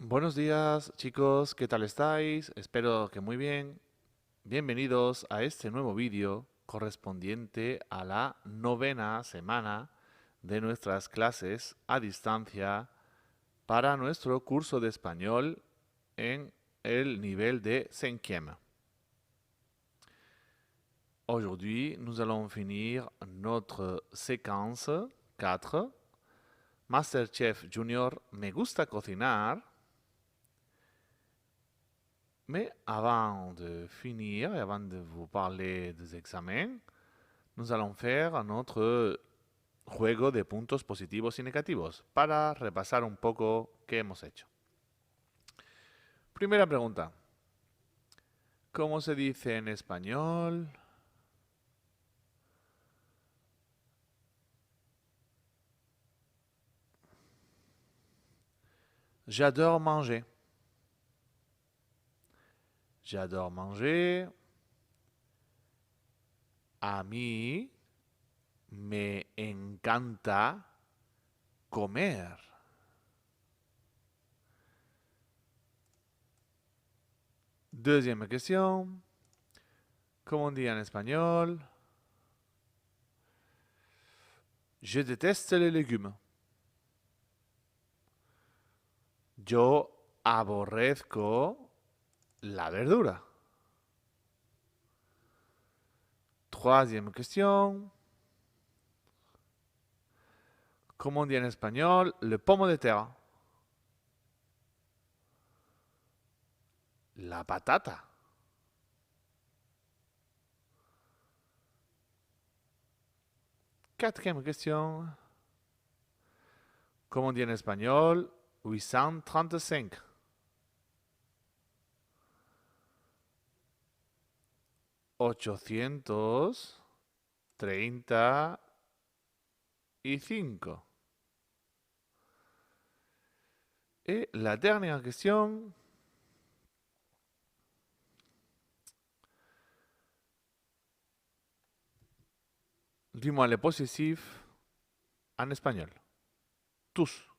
Buenos días, chicos, ¿qué tal estáis? Espero que muy bien. Bienvenidos a este nuevo vídeo correspondiente a la novena semana de nuestras clases a distancia para nuestro curso de español en el nivel de cinquième. Aujourd'hui, nous allons finir notre séquence 4, Masterchef Junior Me gusta cocinar. Mais avant de finir et avant de vous parler des examens, nous allons faire notre juego de puntos positivos y negativos para repasar un poco qué hemos hecho. Primera pregunta. ¿Cómo se dice en español? J'adore manger. J'adore manger. A mí me encanta comer. Deuxième question. Comment on dit en espagnol? Je déteste les légumes. Yo aborrezco la verdura. Troisième question. Comment on dit en espagnol le pomme de terre? La patata. Quatrième question. Comment on dit en espagnol 835? 835. Et la dernière question. Dis-moi les possessifs en espagnol. Tous.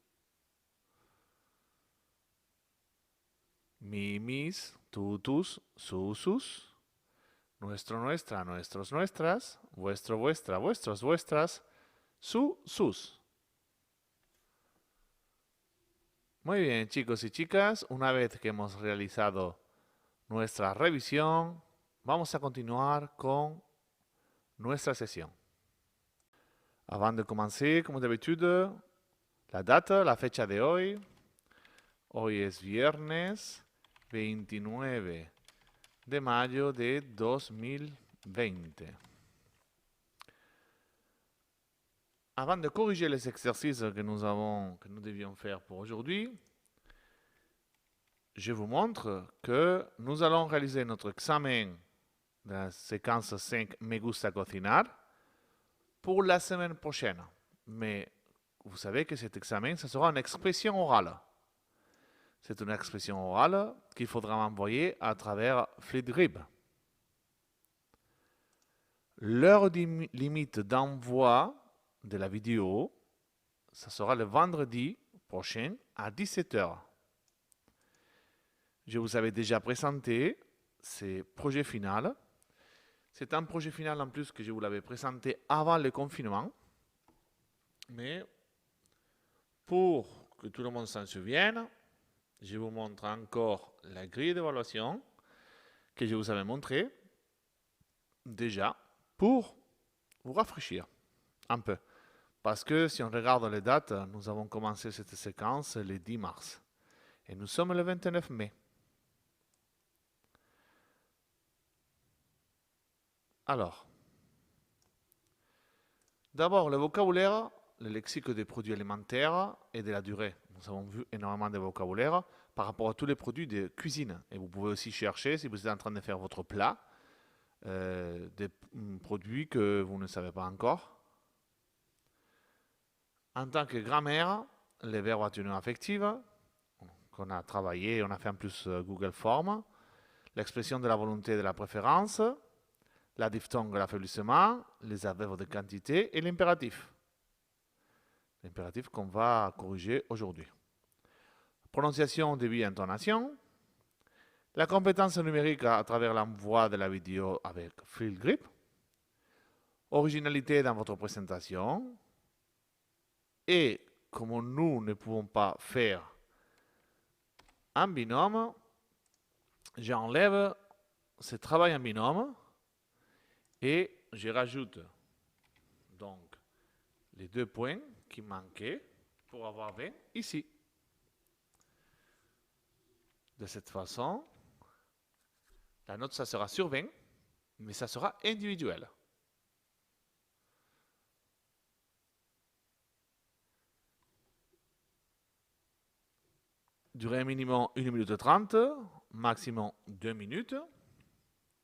Mi, mis, tú, tus, su, sus. Nuestro, nuestra, nuestros, nuestras. Vuestro, vuestra, vuestros, vuestras. Su, sus. Muy bien, chicos y chicas. Una vez que hemos realizado nuestra revisión, vamos a continuar con nuestra session. Avant de commencer, comme d'habitude, la date, la fecha de hoy. Hoy es viernes 29 de mayo de 2020. Avant de corriger les exercices que nous devions faire pour aujourd'hui, je vous montre que nous allons réaliser notre examen de la séquence 5 Me gusta cocinar pour la semaine prochaine. Mais vous savez que cet examen, ce sera une expression orale. C'est une expression orale qu'il faudra m'envoyer à travers Flipgrid. L'heure limite d'envoi de la vidéo, ça sera le vendredi prochain à 17h. Je vous avais déjà présenté ces projets finaux. C'est un projet final en plus que je vous l'avais présenté avant le confinement. Mais pour que tout le monde s'en souvienne, je vous montre encore la grille d'évaluation que je vous avais montrée déjà pour vous rafraîchir un peu. Parce que si on regarde les dates, nous avons commencé cette séquence le 10 mars. Et nous sommes le 29 mai. Alors, d'abord le vocabulaire, le lexique des produits alimentaires et de la durée. Nous avons vu énormément de vocabulaire par rapport à tous les produits de cuisine. Et vous pouvez aussi chercher, si vous êtes en train de faire votre plat, des produits que vous ne savez pas encore. En tant que grammaire, les verbes à teneur affective, qu'on a travaillé, on a fait en plus Google Form, l'expression de la volonté et de la préférence, la diphtongue, l'affaiblissement, les adverbes de quantité et l'impératif. L'impératif qu'on va corriger aujourd'hui. prononciation, débit, intonation, la compétence numérique à travers l'envoi de la vidéo avec Flipgrid, originalité dans votre présentation, et comme nous ne pouvons pas faire un binôme, j'enlève ce travail en binôme et je rajoute donc les 2 points qui manquaient pour avoir 20 ici. De cette façon, la note, ça sera sur 20, mais ça sera individuel. Durée minimum 1 minute 30, maximum 2 minutes.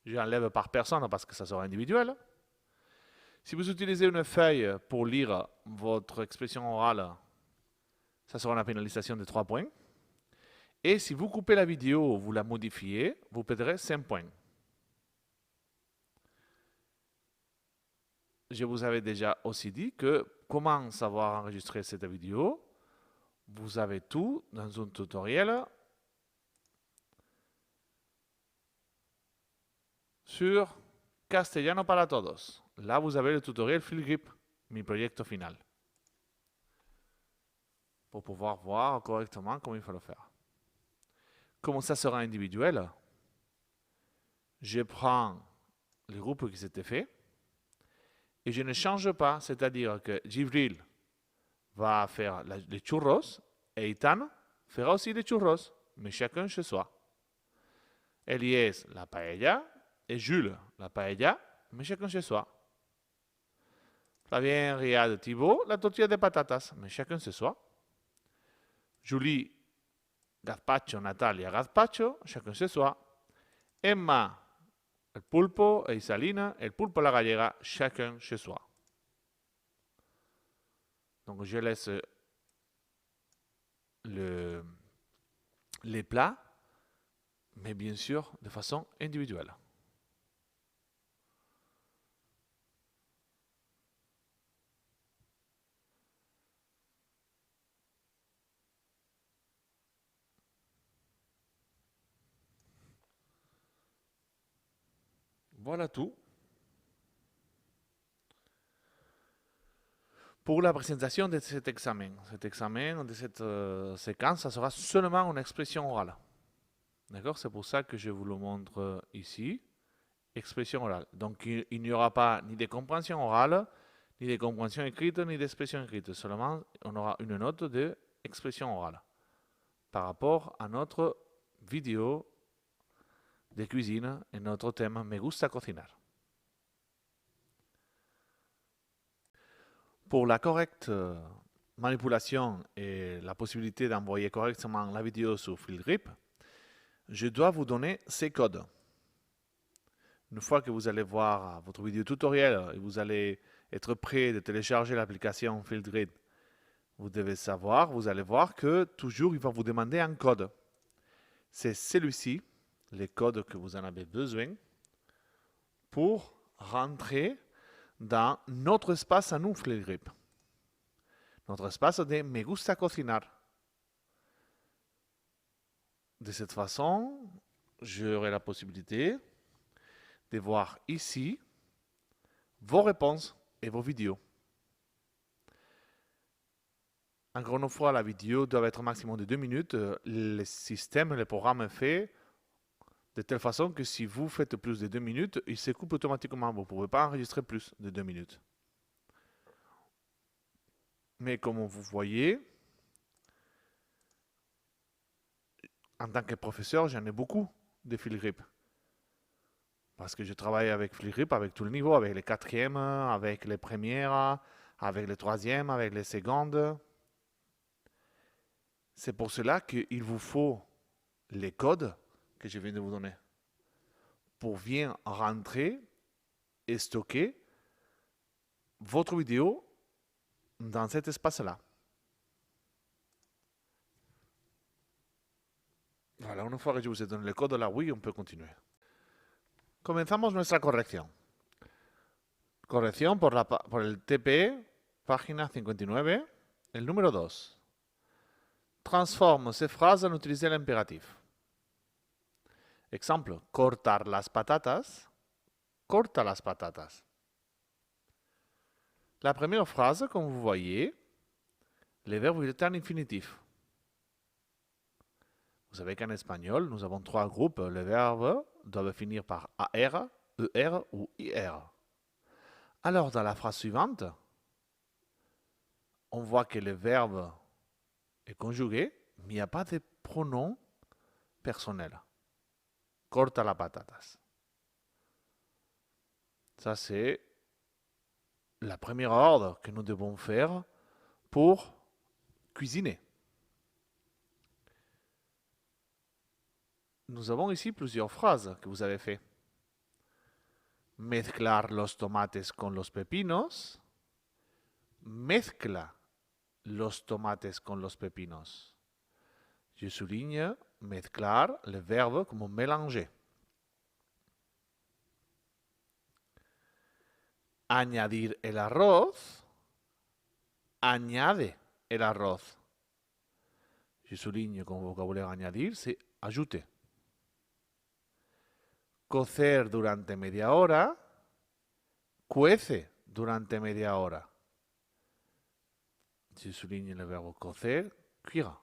J'enlève par personne parce que ça sera individuel. Si vous utilisez une feuille pour lire votre expression orale, ça sera une pénalisation de 3 points. Et si vous coupez la vidéo ou vous la modifiez, vous perdrez 5 points. Je vous avais déjà aussi dit que comment savoir enregistrer cette vidéo. Vous avez tout dans un tutoriel sur Castellano para Todos. Là, vous avez le tutoriel Flipgrid, mi proyecto final, pour pouvoir voir correctement comment il faut le faire. Comme ça sera individuel, je prends le groupe qui s'était fait et je ne change pas, c'est-à-dire que Jibril va faire les churros et Ethan fera aussi les churros, mais chacun chez soi. Eliès, la paella, et Jules, la paella, mais chacun chez soi. Flavien, Riyad, Thibaut, la tortilla de patatas, mais chacun chez soi. Julie, gazpacho, Natalia, gazpacho, chacun chez soi. Emma, el pulpo, et Isalina, el pulpo a la gallega, chacun chez soi. Donc je laisse les plats, mais bien sûr de façon individuelle. Voilà tout. Pour la présentation de cet examen, de cette séquence, ça sera seulement une expression orale. D'accord? C'est pour ça que je vous le montre ici. Expression orale. Donc, il n'y aura pas ni de compréhension orale, ni de compréhension écrite, ni d'expression écrite. Seulement, on aura une note d'expression orale par rapport à notre vidéo de cuisine et notre thème Me gusta cocinar. Pour la correcte manipulation et la possibilité d'envoyer correctement la vidéo sur Flipgrid, je dois vous donner ces codes. Une fois que vous allez voir votre vidéo tutoriel et vous allez être prêt de télécharger l'application Flipgrid, vous allez voir que toujours il va vous demander un code. C'est celui-ci, les codes que vous en avez besoin pour rentrer dans notre espace à nous, Flipgrid. Notre espace de Me gusta cocinar. De cette façon, j'aurai la possibilité de voir ici vos réponses et vos vidéos. Encore une fois, la vidéo doit être un maximum de 2 minutes. Le système, le programme est fait de telle façon que si vous faites plus de 2 minutes, il se coupe automatiquement. Vous ne pouvez pas enregistrer plus de 2 minutes. Mais comme vous voyez, en tant que professeur, j'en ai beaucoup de Flipgrid. Parce que je travaille avec Flipgrid, avec tous les niveaux, avec les 4e, avec les premières, avec les 3e, avec les secondes. C'est pour cela qu'il vous faut les codes que je viens de vous donner pour bien rentrer et stocker votre vidéo dans cet espace-là. Voilà, une fois que je vous ai donné le code, là, oui, on peut continuer. Comenzamos nuestra corrección. Corrección por el TPE, página 59, el número 2. transforme ces phrases en utiliser l'impératif. Exemple, cortar las patatas, corta las patatas. La première phrase, comme vous voyez, le verbe est en infinitif. Vous savez qu'en espagnol, nous avons 3 groupes. Les verbes doivent finir par AR, ER ou IR. Alors, dans la phrase suivante, on voit que le verbe est conjugué, mais il n'y a pas de pronom personnel. Corta las patatas. Ça, c'est la première ordre que nous devons faire pour cuisiner. Nous avons ici plusieurs phrases que vous avez fait. Mezclar los tomates con los pepinos. Mezcla los tomates con los pepinos. Je souligne mezclar, le verbe comme mélanger. Añadir el arroz. Añade el arroz. Je souligne comme vocabulaire añadir, c'est ajouter. Cocer durante media hora. Cuece durante media hora. Je souligne le verbe cocer, cuire.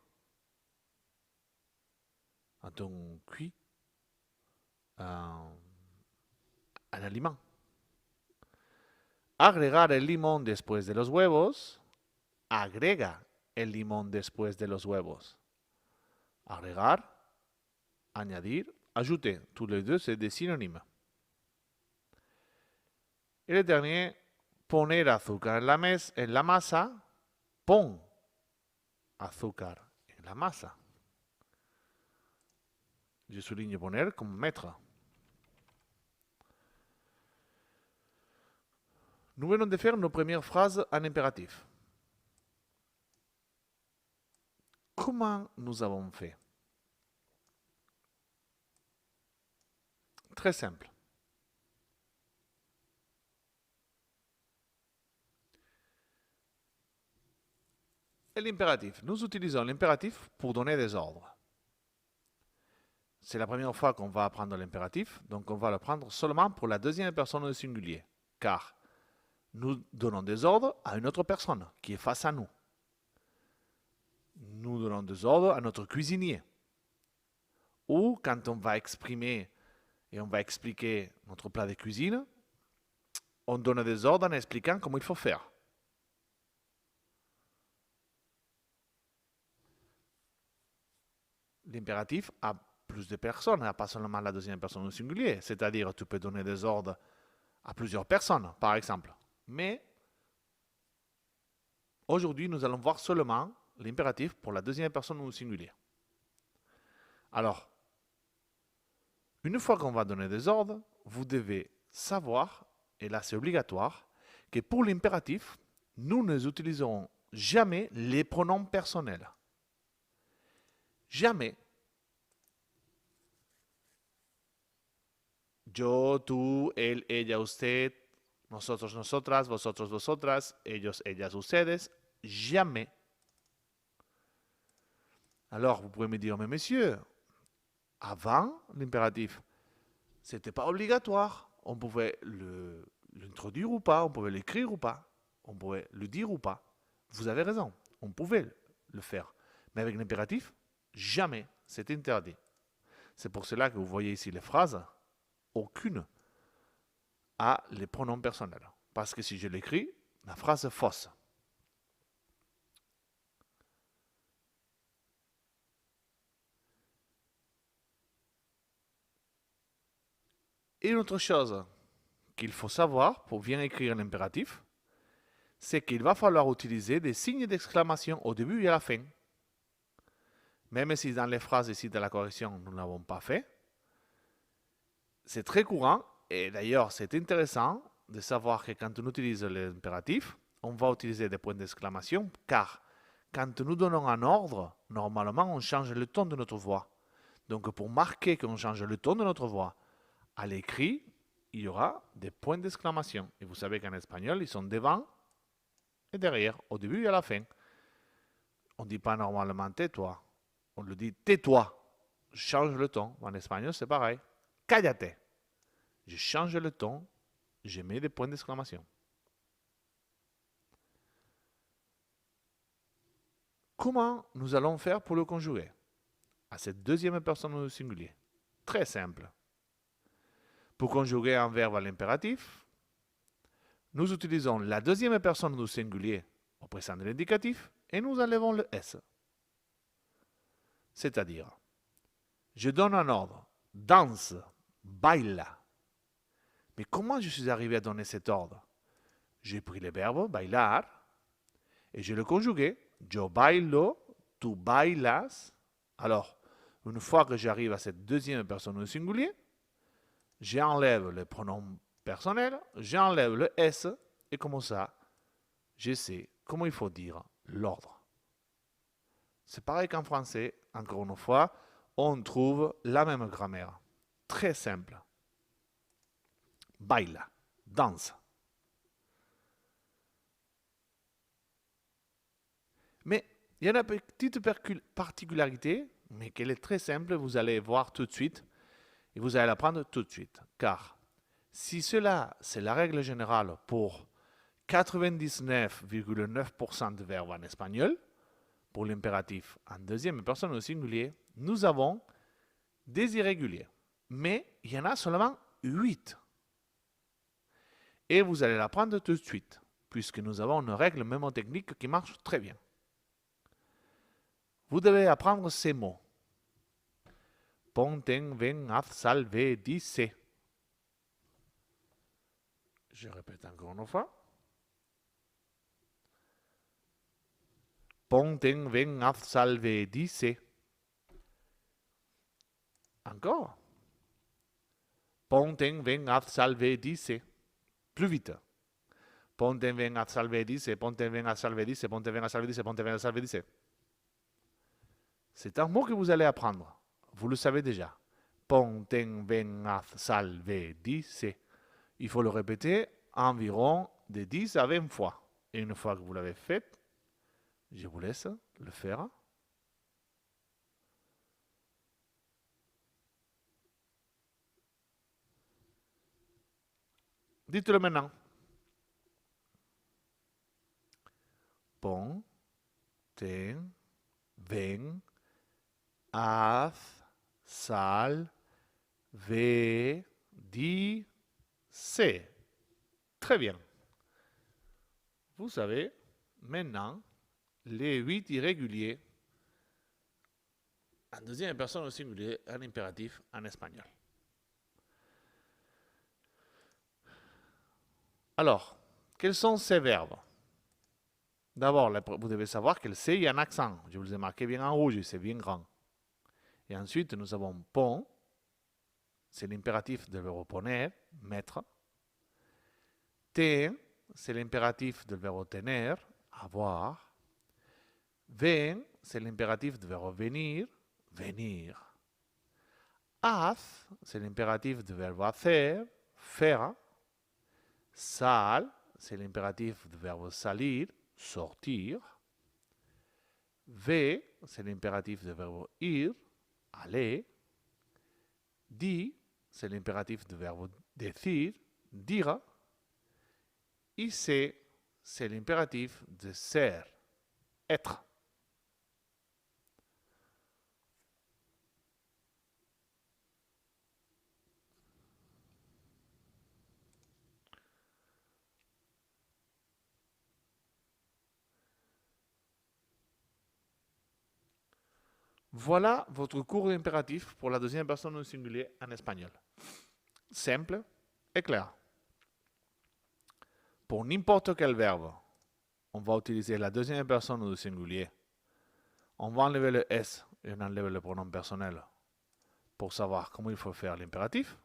Quand on cuit un aliment. Agregar el limón después de los huevos. Agrega el limón después de los huevos. Agregar, añadir, ajouter. Tous les deux, c'est des synonymes. Et le dernier, poner azúcar en la masa. Pon azúcar en la masa. Je souligne poner comme mettre. Nous venons de faire nos premières phrases en impératif. Comment nous avons fait? Très simple. Et l'impératif. Nous utilisons l'impératif pour donner des ordres. C'est la première fois qu'on va apprendre l'impératif, donc on va le prendre seulement pour la deuxième personne au singulier, car nous donnons des ordres à une autre personne qui est face à nous. Nous donnons des ordres à notre cuisinier. Ou quand on va exprimer et on va expliquer notre plat de cuisine, on donne des ordres en expliquant comment il faut faire. L'impératif a plus de personnes, n'a pas seulement la deuxième personne au singulier. C'est-à-dire, tu peux donner des ordres à plusieurs personnes, par exemple. Mais aujourd'hui, nous allons voir seulement l'impératif pour la deuxième personne au singulier. Alors, une fois qu'on va donner des ordres, vous devez savoir, et là c'est obligatoire, que pour l'impératif, nous n'utiliserons jamais les pronoms personnels. Jamais. Yo, tú, él, ella, usted, nosotros, nosotras, vosotros, vosotras, ellos, ellas, ustedes. Jamais. Alors, vous pouvez me dire, mais monsieur, avant l'impératif, c'était pas obligatoire. On pouvait l'introduire ou pas, on pouvait l'écrire ou pas, on pouvait le dire ou pas. Vous avez raison, on pouvait le faire. Mais avec l'impératif, jamais. C'est interdit. C'est pour cela que vous voyez ici les phrases. Aucune a les pronoms personnels. Parce que si je l'écris, la phrase est fausse. Et une autre chose qu'il faut savoir pour bien écrire l'impératif, c'est qu'il va falloir utiliser des signes d'exclamation au début et à la fin. Même si dans les phrases ici de la correction, nous ne l'avons pas fait, c'est très courant et d'ailleurs c'est intéressant de savoir que quand on utilise l'impératif, on va utiliser des points d'exclamation car quand nous donnons un ordre, normalement on change le ton de notre voix. Donc pour marquer qu'on change le ton de notre voix, à l'écrit, il y aura des points d'exclamation. Et vous savez qu'en espagnol, ils sont devant et derrière, au début et à la fin. On ne dit pas normalement tais-toi. On le dit tais-toi. Je change le ton. En espagnol, c'est pareil. Cállate. Je change le ton. Je mets des points d'exclamation. Comment nous allons faire pour le conjuguer à cette deuxième personne au singulier? Très simple. Pour conjuguer un verbe à l'impératif, nous utilisons la deuxième personne au singulier au présent de l'indicatif et nous enlevons le S. C'est-à-dire, je donne un ordre. Danse, baila. Mais comment je suis arrivé à donner cet ordre? J'ai pris le verbe bailar et je le conjugué. Yo bailo, tu bailas. Alors, une fois que j'arrive à cette deuxième personne au singulier, j'enlève le pronom personnel, j'enlève le S et comme ça, je sais comment il faut dire l'ordre. C'est pareil qu'en français, encore une fois, on trouve la même grammaire. Très simple. Baila, danse. Mais il y a une petite particularité, mais qu'elle est très simple, vous allez voir tout de suite, et vous allez l'apprendre tout de suite. Car si cela, c'est la règle générale pour 99,9% de verbes en espagnol, pour l'impératif en deuxième personne au singulier, nous avons des irréguliers. Mais il y en a seulement 8. Et vous allez l'apprendre tout de suite, puisque nous avons une règle mémotechnique qui marche très bien. Vous devez apprendre ces mots. Ponten, ven, haz, salve, dice. Je répète encore une fois. Ponten, ven, haz, salve, dice. Encore. Ponten, ven, haz, salve, dice. Plus vite. Ponten, ven, haz, salve, dice. Ponten, ven, haz, salve, dice. Ponten, ven, haz, salve, dice. Ponten, ven, haz, salve, dice. C'est un mot que vous allez apprendre. Vous le savez déjà. Ponten, ven, haz, salve, dice. Il faut le répéter environ de 10 à 20 fois. Et une fois que vous l'avez fait, je vous laisse le faire. Dites-le maintenant. Ponten, ven, haz, salve, dice. Très bien. Vous savez maintenant les 8 irréguliers en deuxième personne au singulier, en impératif en espagnol. Alors, quels sont ces verbes? D'abord, vous devez savoir que le C, il y a un accent. Je vous ai marqué bien en rouge, c'est bien grand. Et ensuite, nous avons pon, c'est l'impératif de verbe poner, mettre. Ten, c'est l'impératif du verbe tener, avoir. Ven, c'est l'impératif du verbe venir, venir. Haz, c'est l'impératif du verbe hacer, faire. Sal, c'est l'impératif du verbe salir, sortir. Ve, c'est l'impératif du verbe ir, aller. Di, c'est l'impératif du verbe decir, dire. Ici, c'est l'impératif de ser, être. Voilà votre cours impératif pour la deuxième personne au singulier en espagnol. Simple et clair. Pour n'importe quel verbe, on va utiliser la deuxième personne au singulier. On va enlever le S et on enlève le pronom personnel pour savoir comment il faut faire l'impératif.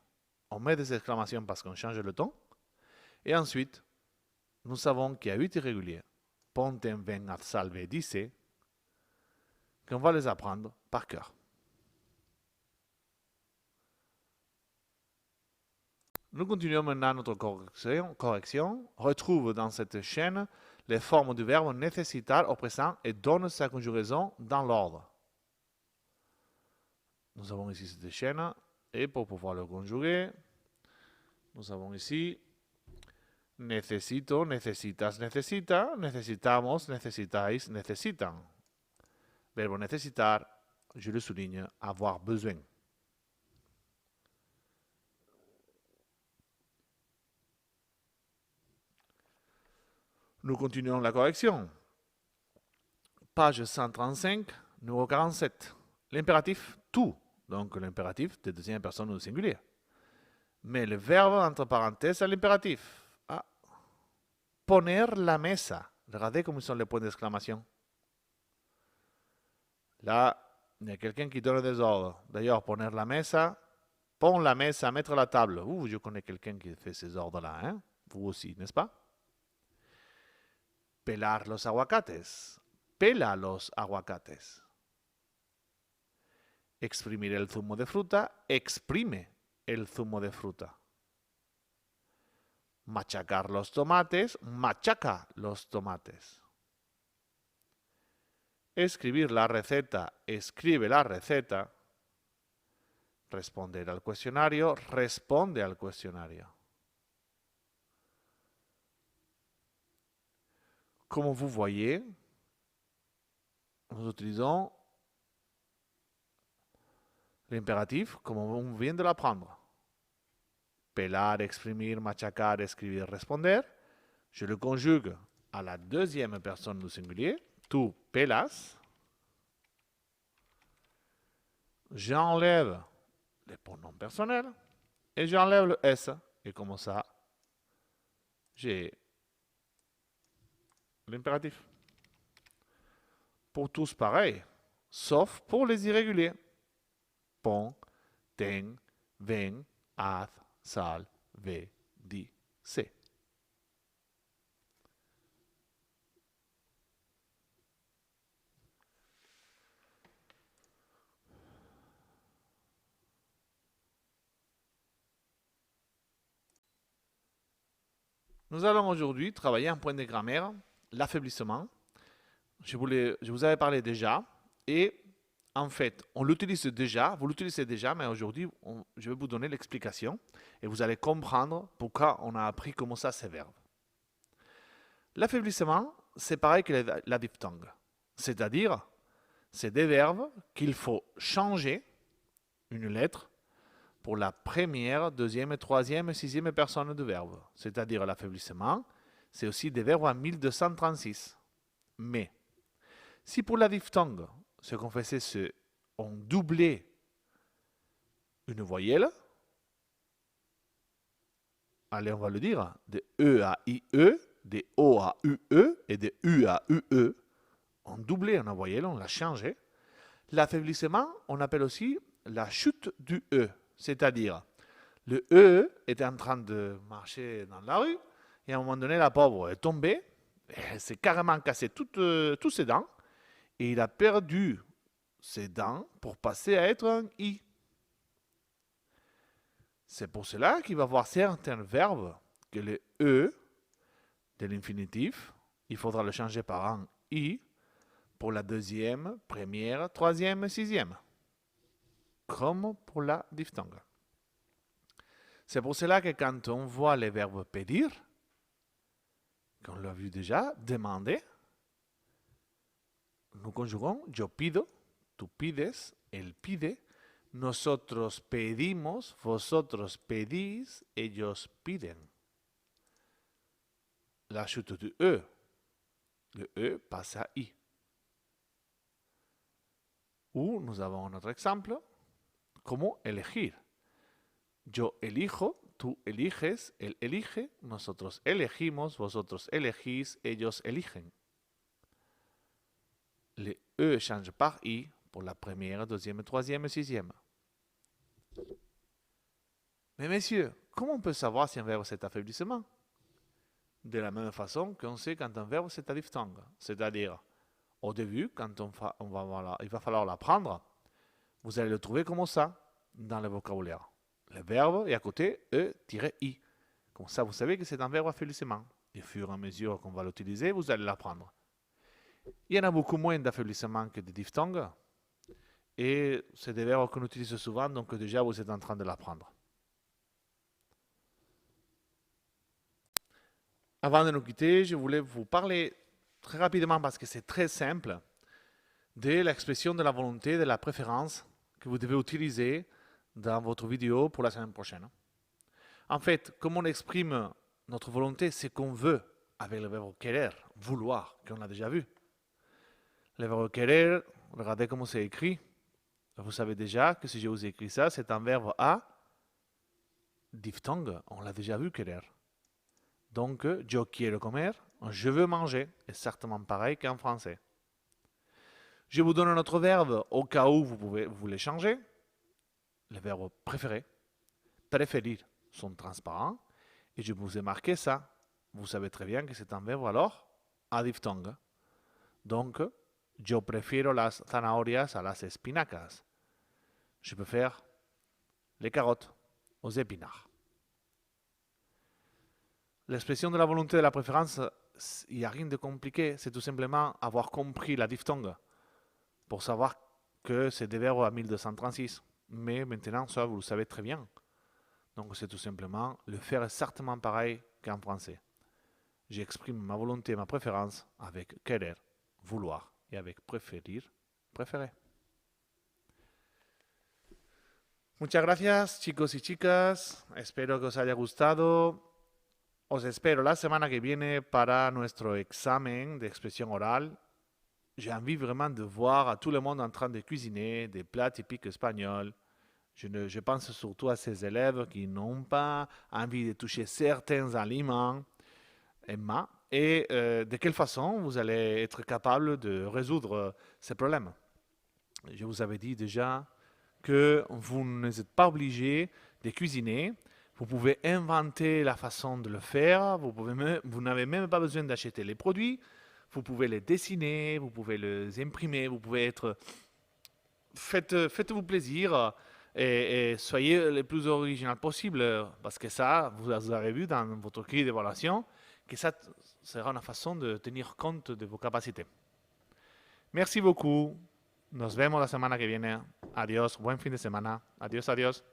On met des exclamations parce qu'on change le ton. Et ensuite, nous savons qu'il y a 8 irréguliers. Ponten, ven, haz, salve, dice, qu'on va les apprendre par cœur. Nous continuons maintenant notre correction. Retrouve dans cette chaîne les formes du verbe nécessitar au présent et donne sa conjugaison dans l'ordre. Nous avons ici cette chaîne et pour pouvoir le conjuguer, nous avons ici necesito, necesitas, necesita, necesitamos, necesitáis, necesitan. Verbe necessitar, je le souligne, avoir besoin. Nous continuons la correction. Page 135, numéro 47. L'impératif tout, donc l'impératif de deuxième personne au singulier. Mais le verbe entre parenthèses à l'impératif. Ah. Poner la mesa. Regardez comment sont les points d'exclamation. Là, il y a quelqu'un qui donne des ordres. D'ailleurs, poner la mesa, pon la mesa, mettre la table. Je connais quelqu'un qui fait ces ordres-là. Hein? Vous aussi, n'est-ce pas? Pelar los aguacates. Pela los aguacates. Exprimir el zumo de fruta. Exprime el zumo de fruta. Machacar los tomates. Machaca los tomates. Escribir la receta. Escribe la receta. Responder al cuestionario. Responde al cuestionario. Comme vous voyez, nous utilisons l'impératif comme on vient de l'apprendre. Pelar, exprimir, machacar, escribir, responder. Je le conjugue à la deuxième personne du singulier. Tu pelas. J'enlève les pronoms personnels et j'enlève le S. Et comme ça, j'ai l'impératif. Pour tous pareil, sauf pour les irréguliers. Pon, ten, ven, haz, sal, ve, di, sé. Nous allons aujourd'hui travailler un point de grammaire, l'affaiblissement. Je vous avais parlé déjà et en fait, on l'utilise déjà, vous l'utilisez déjà, mais aujourd'hui, je vais vous donner l'explication et vous allez comprendre pourquoi on a appris comment ça ces verbes. L'affaiblissement, c'est pareil que la diphtongue. C'est-à-dire, c'est des verbes qu'il faut changer une lettre pour la première, deuxième, troisième et sixième personne du verbe. C'est-à-dire l'affaiblissement, c'est aussi des verbes à 1236. Mais, si pour la diphtongue, ce qu'on faisait, c'est on doublait une voyelle, allez, on va le dire, de E à IE, de O à UE et de U à UE. On doublait une voyelle, on l'a changé. L'affaiblissement, on appelle aussi la chute du E. C'est-à-dire, le E était en train de marcher dans la rue, et à un moment donné, la pauvre est tombée, elle s'est carrément cassé toutes ses dents, et il a perdu ses dents pour passer à être un I. C'est pour cela qu'il va y avoir certains verbes que le E de l'infinitif, il faudra le changer par un I pour la deuxième, première, troisième, sixième. Comme pour la diphtongue. C'est pour cela que quand on voit les verbes pedir, qu'on l'a vu déjà, demander, nous conjuguons yo pido, tú pides, él pide, nosotros pedimos, vosotros pedís, ellos piden. La chute du E. Le E passe à I. Ou nous avons un autre exemple. ¿Cómo elegir? Yo elijo, tú eliges, él elige, nosotros elegimos, vosotros elegís, ellos eligen. Le E change par I pour la première, deuxième, troisième et sixième. Mais messieurs, comment on peut savoir si un verbe c'est affaiblissement? De la même façon qu'on sait quand un verbe c'est à diphtongue. C'est-à-dire, au début, quand il va falloir l'apprendre, vous allez le trouver comme ça dans le vocabulaire. Le verbe et à côté E-I. Comme ça, vous savez que c'est un verbe affaiblissement. Et au fur et à mesure qu'on va l'utiliser, vous allez l'apprendre. Il y en a beaucoup moins d'affaiblissement que de diphtongues. Et c'est des verbes qu'on utilise souvent, donc déjà vous êtes en train de l'apprendre. Avant de nous quitter, je voulais vous parler très rapidement, parce que c'est très simple, de l'expression de la volonté, de la préférence que vous devez utiliser dans votre vidéo pour la semaine prochaine. En fait, comme on exprime notre volonté, c'est qu'on veut, avec le verbe querer, vouloir, qu'on a déjà vu. Le verbe querer, regardez comment c'est écrit. Vous savez déjà que si je vous ai écrit ça, c'est un verbe à diphtongue. On l'a déjà vu, querer. Donc, yo quiero comer, je veux manger, est certainement pareil qu'en français. Je vous donne un autre verbe au cas où vous voulez changer. Le verbe préférer, préférer sont transparents. Et je vous ai marqué ça. Vous savez très bien que c'est un verbe alors à diphtongue. Donc, yo prefiero las zanahorias a las espinacas. Je préfère les carottes aux épinards. L'expression de la volonté de la préférence, il n'y a rien de compliqué. C'est tout simplement avoir compris la diphtongue pour savoir que c'est des verbes à 1236. Mais maintenant, ça, vous le savez très bien. Donc, c'est tout simplement le faire est certainement pareil qu'en français. J'exprime ma volonté, ma préférence avec querer, vouloir, y avec préférer, préférer. Muchas gracias, chicos y chicas. Espero que os haya gustado. Os espero la semana que viene para nuestro examen de expression orale. J'ai envie vraiment de voir à tout le monde en train de cuisiner des plats typiques espagnols. Je pense surtout à ces élèves qui n'ont pas envie de toucher certains aliments. Et de quelle façon vous allez être capable de résoudre ces problèmes. Je vous avais dit déjà que vous n'êtes pas obligé de cuisiner. Vous pouvez inventer la façon de le faire. Vous n'avez même pas besoin d'acheter les produits. Vous pouvez les dessiner, vous pouvez les imprimer, vous pouvez être... Faites-vous plaisir et soyez le plus original possible, parce que ça, vous avez vu dans votre grille d'évaluation, que ça sera une façon de tenir compte de vos capacités. Merci beaucoup. Nos vemos la semana que viene. Adiós. Buen fin de semana. Adiós, adiós.